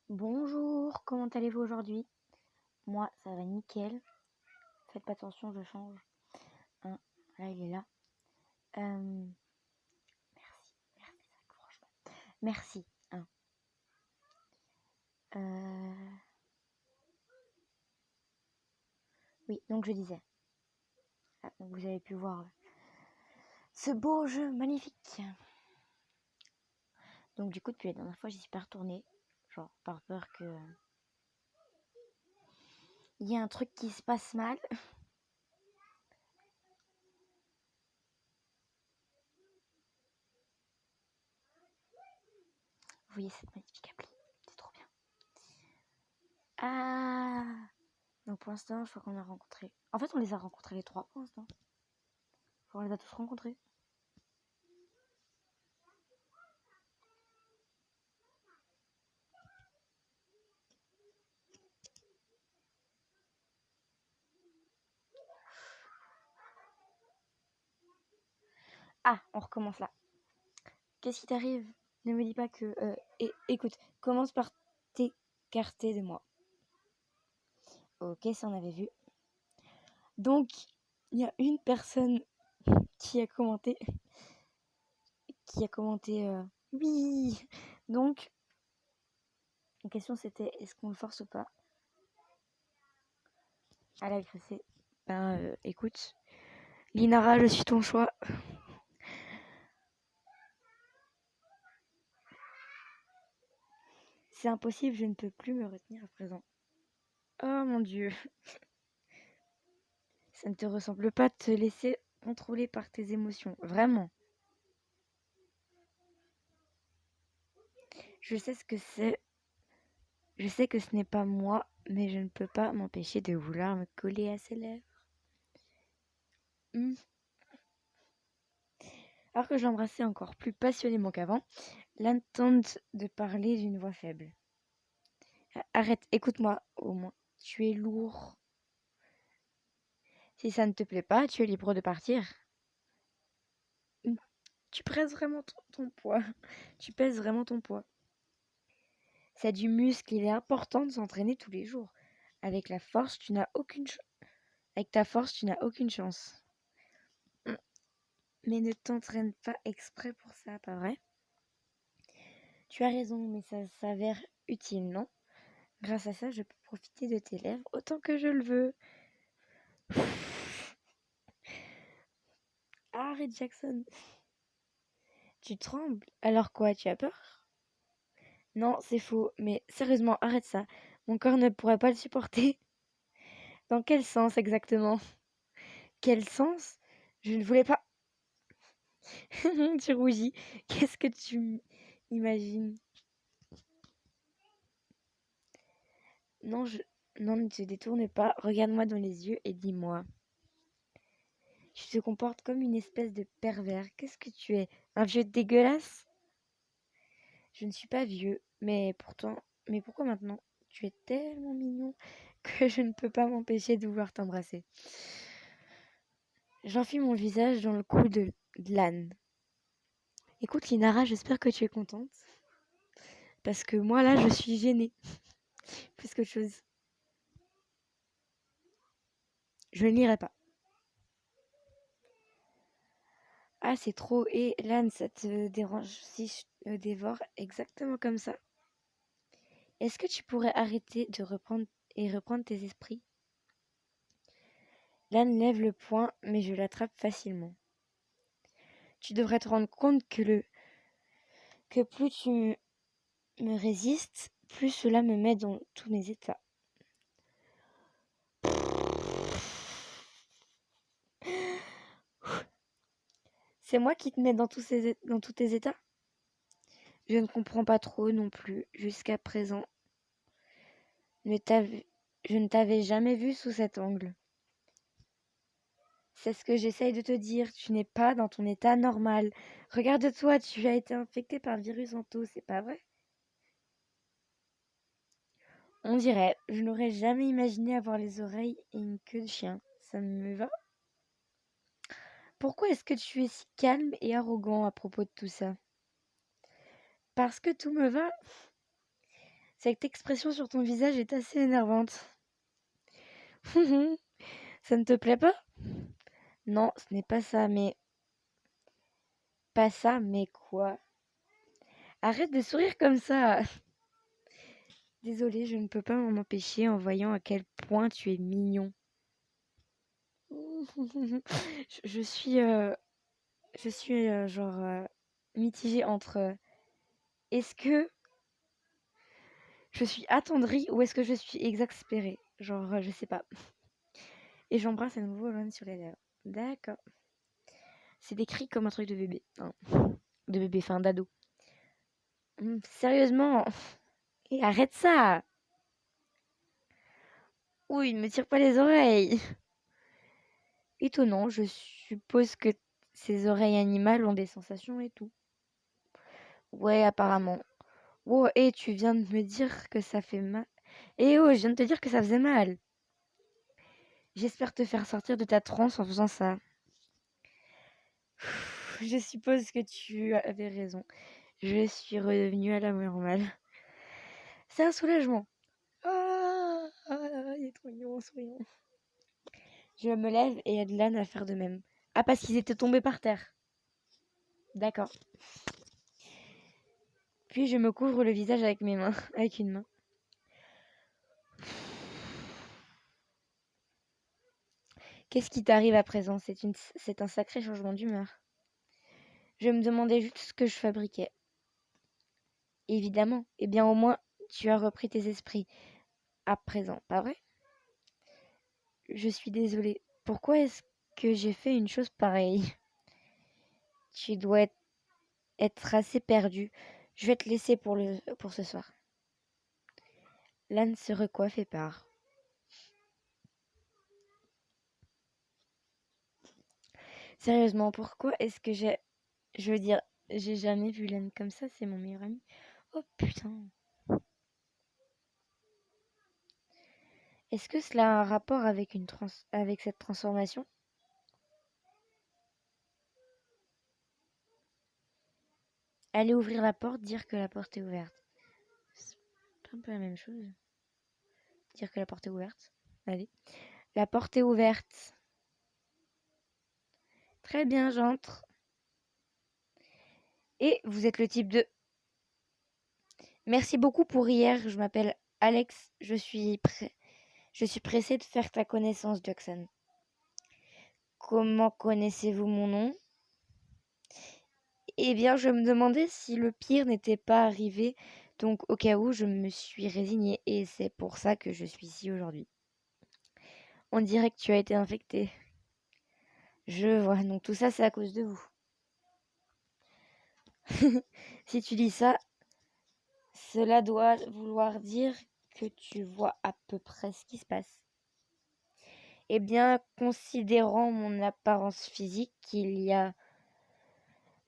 Bonjour, comment allez-vous aujourd'hui? Moi, ça va nickel. Faites pas attention, je change. Hein, là, il est là. Merci, franchement. Merci. Hein. Oui, donc je disais. Ah, donc vous avez pu voir ce beau jeu magnifique. Donc du coup, depuis la dernière fois, j'y suis pas retournée. Genre, par peur que il y ait un truc qui se passe mal. Vous voyez cette magnifique appli. C'est trop bien. Ah. Donc pour l'instant, je crois qu'on a rencontré. En fait, on les a rencontrés les trois pour l'instant. On les a tous rencontrés. Ah, on recommence là. Qu'est-ce qui t'arrive? Ne me dis pas que... écoute, commence par t'écarter de moi. Ok, ça on avait vu. Donc, il y a une personne qui a commenté... oui. Donc, la question c'était, est-ce qu'on le force ou pas à l'agresser? Écoute, Linara, je suis ton choix. C'est impossible, je ne peux plus me retenir à présent. Oh mon Dieu. Ça ne te ressemble pas de te laisser contrôler par tes émotions. Vraiment. Je sais ce que c'est. Je sais que ce n'est pas moi, mais je ne peux pas m'empêcher de vouloir me coller à ses lèvres. Alors que j'embrassais encore plus passionnément qu'avant, Lan tente de parler d'une voix faible. Arrête, écoute-moi au moins. Tu es lourd. Si ça ne te plaît pas, tu es libre de partir. Tu pèses vraiment ton poids. Tu pèses vraiment ton poids. C'est du muscle, il est important de s'entraîner tous les jours. Avec la force, tu n'as aucune Avec ta force, tu n'as aucune chance. Mais ne t'entraîne pas exprès pour ça, pas vrai? Tu as raison, mais ça s'avère utile, non? Grâce à ça, je peux profiter de tes lèvres autant que je le veux. Arrête, Jackson. Tu trembles. Alors quoi, tu as peur? Non, c'est faux. Mais sérieusement, arrête ça. Mon corps ne pourrait pas le supporter. Dans quel sens exactement? Quel sens? Je ne voulais pas. Tu rougis. Qu'est-ce que tu imagines? Non, non, ne te détourne pas. Regarde-moi dans les yeux et dis-moi. Tu te comportes comme une espèce de pervers. Qu'est-ce que tu es? Un vieux dégueulasse? Je ne suis pas vieux, mais pourquoi maintenant? Tu es tellement mignon que je ne peux pas m'empêcher de vouloir t'embrasser. J'enfuis mon visage dans le cou de l'âne. Écoute, Linara, j'espère que tu es contente. Parce que moi, là, je suis gênée. Plus qu'autre chose. Je n'irai pas. Ah, c'est trop. Et l'âne, ça te dérange si je dévore exactement comme ça? Est-ce que tu pourrais arrêter de reprendre tes esprits? L'âne lève le poing, mais je l'attrape facilement. Tu devrais te rendre compte que plus tu me résistes, plus cela me met dans tous mes états. C'est moi qui te mets dans tous tes états? Je ne comprends pas trop non plus jusqu'à présent. Je ne t'avais jamais vu sous cet angle. C'est ce que j'essaye de te dire, tu n'es pas dans ton état normal. Regarde-toi, tu as été infecté par le virus Anto, c'est pas vrai? On dirait, je n'aurais jamais imaginé avoir les oreilles et une queue de chien. Ça me va? Pourquoi est-ce que tu es si calme et arrogant à propos de tout ça? Parce que tout me va. Cette expression sur ton visage est assez énervante. Ça ne te plaît pas? Non, ce n'est pas ça, mais... Pas ça, mais quoi? Arrête de sourire comme ça. Désolée, je ne peux pas m'en empêcher en voyant à quel point tu es mignon. Je suis, genre mitigée entre est-ce que je suis attendrie ou est-ce que je suis exaspérée? Genre, je sais pas. Et j'embrasse à nouveau Lone sur les lèvres. D'accord. C'est décrit comme un truc de bébé. Hein. De bébé, enfin d'ado. Sérieusement. Et arrête ça! Oui, ne me tire pas les oreilles. Étonnant, je suppose que ces oreilles animales ont des sensations et tout. Ouais, apparemment. Oh, et tu viens de me dire que ça fait mal. Eh oh, je viens de te dire que ça faisait mal. J'espère te faire sortir de ta transe en faisant ça. Je suppose que tu avais raison. Je suis redevenue à la normale. C'est un soulagement. Ah, il est trop mignon, souriant. Je me lève et aide Lan à faire de même. Ah, parce qu'ils étaient tombés par terre. D'accord. Puis je me couvre le visage avec mes mains, avec une main. Qu'est-ce qui t'arrive à présent? C'est un sacré changement d'humeur. Je me demandais juste ce que je fabriquais. Évidemment. Eh bien, au moins, tu as repris tes esprits à présent, pas vrai? Je suis désolée. Pourquoi est-ce que j'ai fait une chose pareille? Tu dois être assez perdu. Je vais te laisser pour ce soir. L'âne se recoiffe et part. Sérieusement, pourquoi est-ce que Je veux dire, j'ai jamais vu l'âne comme ça, c'est mon meilleur ami. Oh putain. Est-ce que cela a un rapport avec avec cette transformation? Aller ouvrir la porte, dire que la porte est ouverte. C'est un peu la même chose. Dire que la porte est ouverte. Allez. La porte est ouverte. Très bien, j'entre. Et vous êtes le type de... Merci beaucoup pour hier. Je m'appelle Alex. Je suis pressée de faire ta connaissance, Jackson. Comment connaissez-vous mon nom? Eh bien, je me demandais si le pire n'était pas arrivé. Donc, au cas où, je me suis résignée. Et c'est pour ça que je suis ici aujourd'hui. On dirait que tu as été infecté. Je vois. Donc, tout ça, c'est à cause de vous. Si tu dis ça, cela doit vouloir dire que tu vois à peu près ce qui se passe. Eh bien, considérant mon apparence physique, il n'y a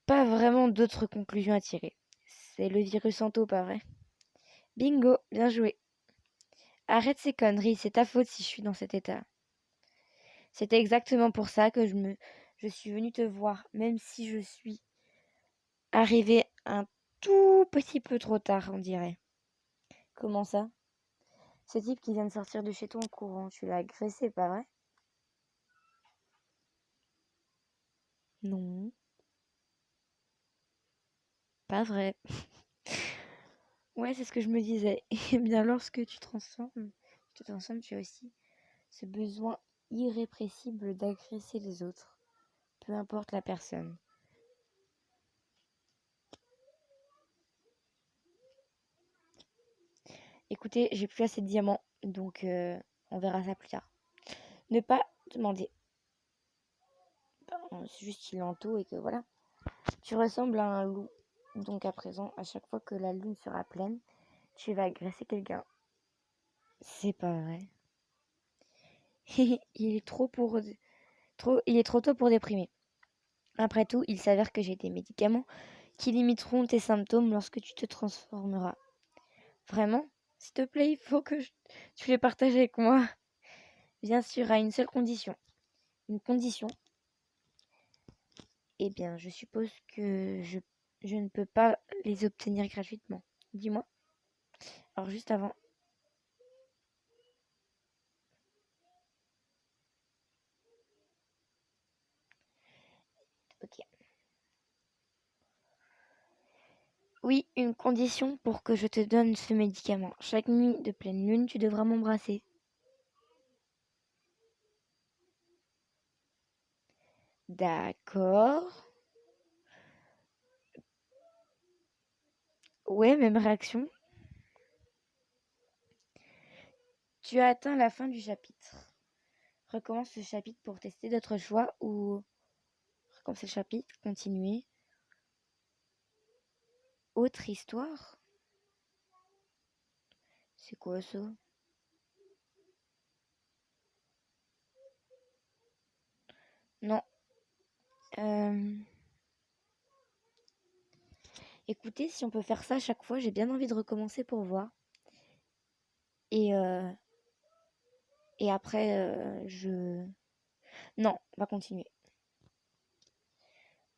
pas vraiment d'autres conclusions à tirer. C'est le virus Santo, pas vrai? Bingo, bien joué. Arrête ces conneries, c'est ta faute si je suis dans cet état. C'était exactement pour ça que je suis venue te voir, même si je suis arrivée un tout petit peu trop tard, on dirait. Comment ça? Ce type qui vient de sortir de chez toi en courant, tu l'as agressé, pas vrai? Non, pas vrai. Ouais, c'est ce que je me disais. Et bien, lorsque tu te transformes, tu as aussi ce besoin irrépressible d'agresser les autres, peu importe la personne. Écoutez, j'ai plus assez de diamants, donc on verra ça plus tard. Ne pas demander. C'est juste qu'il est en taux et que voilà. Tu ressembles à un loup. Donc à présent, à chaque fois que la lune sera pleine, tu vas agresser quelqu'un. C'est pas vrai. Il est il est trop tôt pour déprimer. Après tout, il s'avère que j'ai des médicaments qui limiteront tes symptômes lorsque tu te transformeras. Vraiment? S'il te plaît, il faut que tu les partages avec moi. Bien sûr, à une seule condition. Une condition. Eh bien, je suppose que je ne peux pas les obtenir gratuitement. Dis-moi. Alors juste avant. Ok. Oui, une condition pour que je te donne ce médicament. Chaque nuit de pleine lune, tu devras m'embrasser. D'accord. Ouais, même réaction. Tu as atteint la fin du chapitre. Recommence ce chapitre pour tester d'autres choix ou recommence le chapitre, continuer. Autre histoire? C'est quoi ça? Non. Écoutez, si on peut faire ça à chaque fois, j'ai bien envie de recommencer pour voir. Et, et après, Non, on va continuer.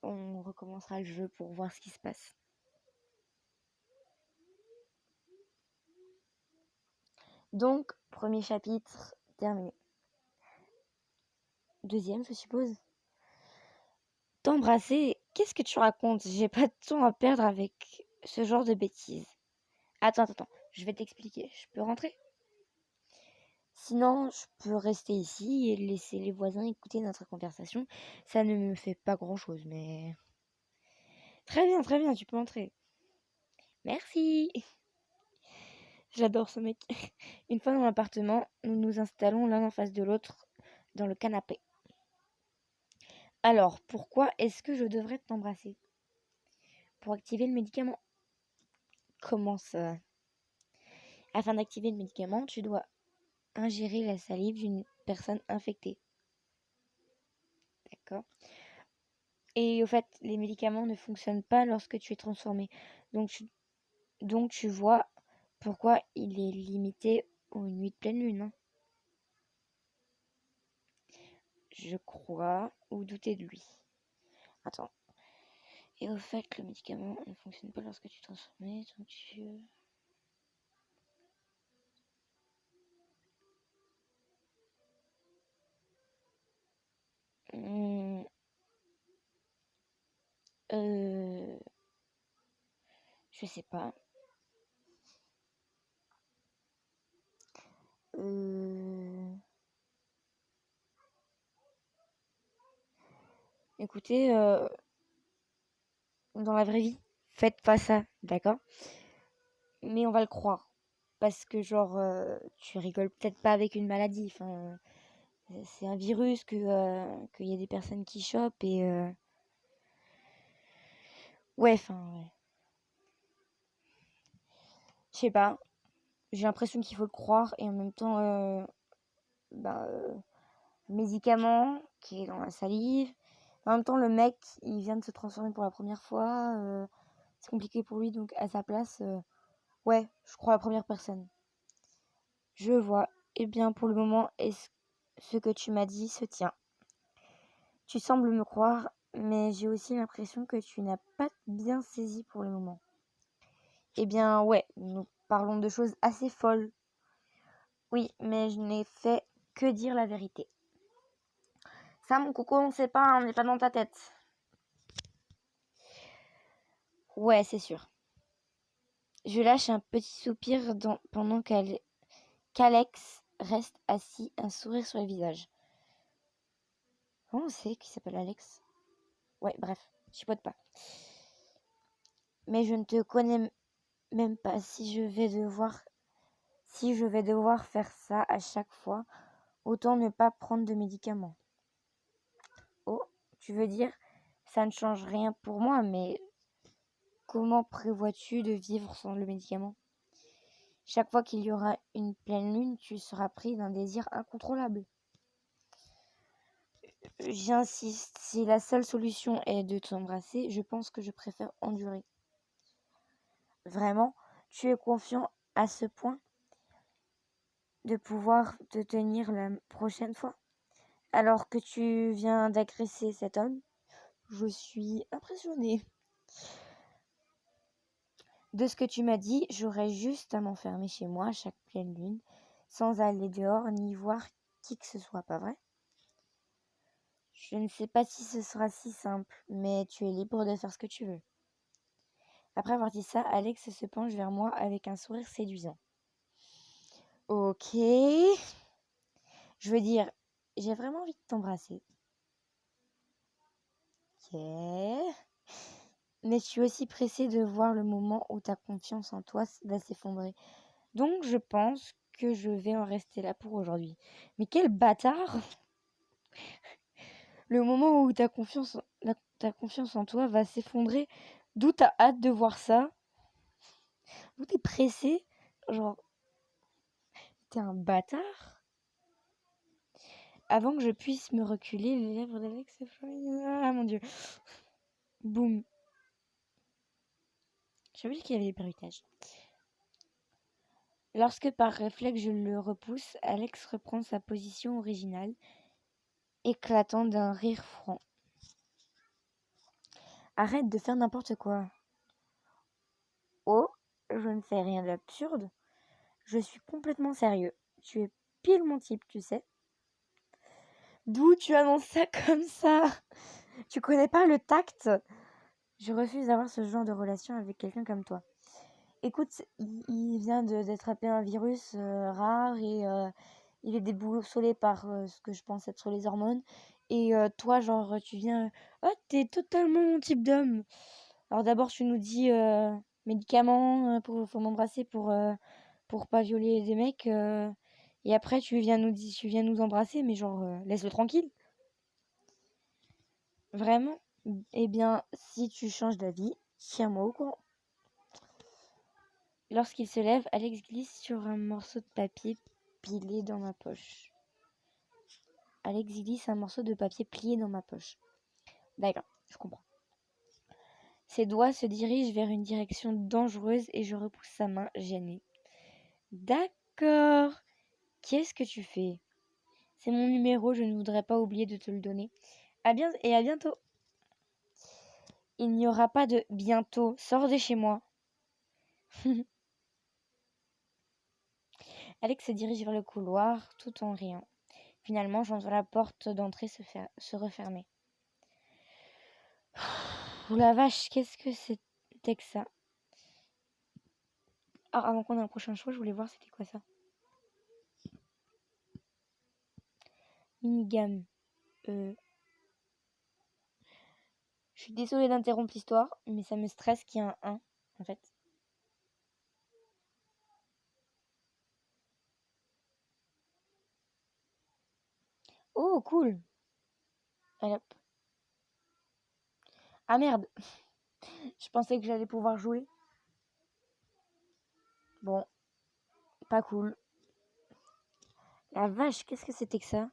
On recommencera le jeu pour voir ce qui se passe. Donc, premier chapitre terminé. Deuxième, je suppose. T'embrasser, qu'est-ce que tu racontes? J'ai pas de temps à perdre avec ce genre de bêtises. Attends, je vais t'expliquer. Je peux rentrer? Sinon, je peux rester ici et laisser les voisins écouter notre conversation. Ça ne me fait pas grand-chose, mais... Très bien, tu peux entrer. Merci. J'adore ce mec. Une fois dans l'appartement, nous nous installons l'un en face de l'autre dans le canapé. Alors, pourquoi est-ce que je devrais t'embrasser? Pour activer le médicament. Comment ça? Afin d'activer le médicament, tu dois ingérer la salive d'une personne infectée. D'accord? Et au fait, les médicaments ne fonctionnent pas lorsque tu es transformé. Donc tu vois pourquoi il est limité aux nuits de pleine lune. Hein. Je crois, ou douter de lui. Attends. Et au fait, le médicament ne fonctionne pas lorsque tu es transformé. Donc tu... Hmm, je sais pas. Écoutez, dans la vraie vie, faites pas ça, d'accord? Mais on va le croire. Parce que genre, tu rigoles peut-être pas avec une maladie. Enfin, c'est un virus qu'il y a des personnes qui chopent et... Ouais, enfin, ouais. Je sais pas. J'ai l'impression qu'il faut le croire et en même temps, bah, médicament qui est dans la salive. En même temps, le mec, il vient de se transformer pour la première fois. C'est compliqué pour lui, donc à sa place, ouais, je crois à la première personne. Je vois. Eh bien, pour le moment, ce que tu m'as dit se tient. Tu sembles me croire, mais j'ai aussi l'impression que tu n'as pas bien saisi pour le moment. Eh bien, ouais, nous parlons de choses assez folles. Oui, mais je n'ai fait que dire la vérité. Ça, mon coco, on sait pas, on n'est pas dans ta tête. Ouais, c'est sûr. Je lâche un petit soupir pendant qu'Alex reste assis, un sourire sur le visage. Comment on sait qu'il s'appelle Alex? Ouais, bref, chipote pas. Mais je ne te connais même pas. Si je vais devoir faire ça à chaque fois, autant ne pas prendre de médicaments. Oh, tu veux dire, ça ne change rien pour moi, mais comment prévois-tu de vivre sans le médicament? Chaque fois qu'il y aura une pleine lune, tu seras pris d'un désir incontrôlable. J'insiste, si la seule solution est de t'embrasser, je pense que je préfère endurer. Vraiment, tu es confiant à ce point de pouvoir te tenir la prochaine fois? Alors que tu viens d'agresser cet homme, je suis impressionnée. De ce que tu m'as dit, j'aurais juste à m'enfermer chez moi à chaque pleine lune, sans aller dehors ni voir qui que ce soit, pas vrai? Je ne sais pas si ce sera si simple, mais tu es libre de faire ce que tu veux. Après avoir dit ça, Alex se penche vers moi avec un sourire séduisant. Ok. Je veux dire, j'ai vraiment envie de t'embrasser. Ok. Mais je suis aussi pressée de voir le moment où ta confiance en toi va s'effondrer. Donc je pense que je vais en rester là pour aujourd'hui. Mais quel bâtard! Le moment où ta confiance en toi va s'effondrer, d'où t'as hâte de voir ça? D'où t'es pressé? Genre, t'es un bâtard? Avant que je puisse me reculer, les lèvres d'Alex se Ah mon dieu! Boum! J'ai oublié qu'il y avait des bruitages. Lorsque par réflexe je le repousse, Alex reprend sa position originale, éclatant d'un rire franc. Arrête de faire n'importe quoi. Oh, je ne fais rien d'absurde. Je suis complètement sérieux. Tu es pile mon type, tu sais. D'où tu annonces ça comme ça? Tu connais pas le tact? Je refuse d'avoir ce genre de relation avec quelqu'un comme toi. Écoute, il vient d'attraper un virus rare et il est déboussolé par ce que je pense être les hormones. Et toi, genre, tu viens... Oh, t'es totalement mon type d'homme. Alors d'abord, tu nous dis médicaments faut m'embrasser pour pas violer des mecs. Et après, tu viens nous embrasser, mais genre, laisse-le tranquille. Vraiment? Eh bien, si tu changes d'avis, tiens-moi au courant. Lorsqu'il se lève, Alex glisse sur un morceau de papier pilé dans ma poche. Alex glisse un morceau de papier plié dans ma poche. D'accord, je comprends. Ses doigts se dirigent vers une direction dangereuse et je repousse sa main, gênée. D'accord. Qu'est-ce que tu fais? C'est mon numéro, je ne voudrais pas oublier de te le donner. À bientôt. Il n'y aura pas de bientôt. Sors de chez moi. Alex se dirige vers le couloir tout en riant. Finalement, j'entends la porte d'entrée se refermer. Oh la vache, qu'est-ce que c'était que ça? Ah, avant qu'on ait un prochain choix, je voulais voir c'était quoi ça. Minigame. Je suis désolée d'interrompre l'histoire, mais ça me stresse qu'il y ait un 1, en fait. Oh, cool. Allez hop. Ah merde. Je pensais que j'allais pouvoir jouer. Bon, pas cool. La vache, qu'est-ce que c'était que ça?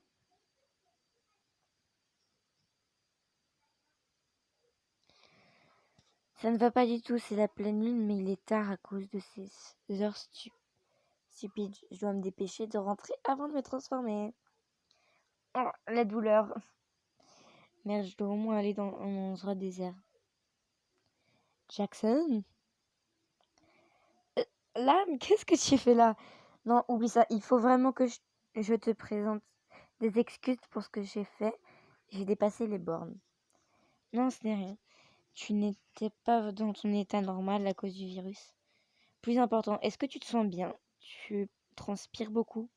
Ça ne va pas du tout, c'est la pleine lune, mais il est tard à cause de ces heures stupides. Je dois me dépêcher de rentrer avant de me transformer. Oh, la douleur. Merde, je dois au moins aller dans un endroit désert. Jackson? Là, mais qu'est-ce que tu fais là? Non, oublie ça. Il faut vraiment que je te présente des excuses pour ce que j'ai fait. J'ai dépassé les bornes. Non, ce n'est rien. Tu n'étais pas dans ton état normal à cause du virus. Plus important, est-ce que tu te sens bien? Tu transpires beaucoup?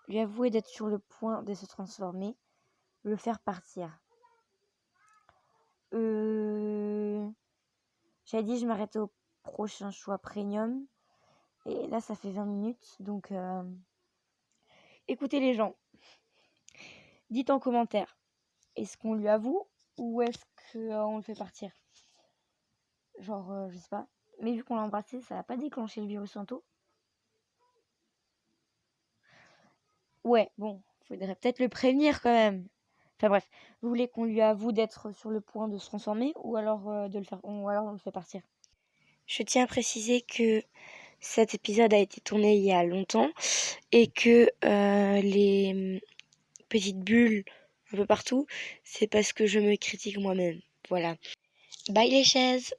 Lui avouer d'être sur le point de se transformer, le faire partir. J'avais dit je m'arrêtais au prochain choix premium. Et là, ça fait 20 minutes. Donc, écoutez les gens. Dites en commentaire. Est-ce qu'on lui avoue ou est-ce qu'on le fait partir? Genre, je sais pas. Mais vu qu'on l'a embrassé, ça n'a pas déclenché le virus Santo. Ouais, bon, faudrait peut-être le prévenir quand même. Enfin bref, vous voulez qu'on lui avoue d'être sur le point de se transformer ou alors ou alors on le fait partir? Je tiens à préciser que cet épisode a été tourné il y a longtemps et que les petites bulles un peu partout, c'est parce que je me critique moi-même. Voilà. Bye les chaises.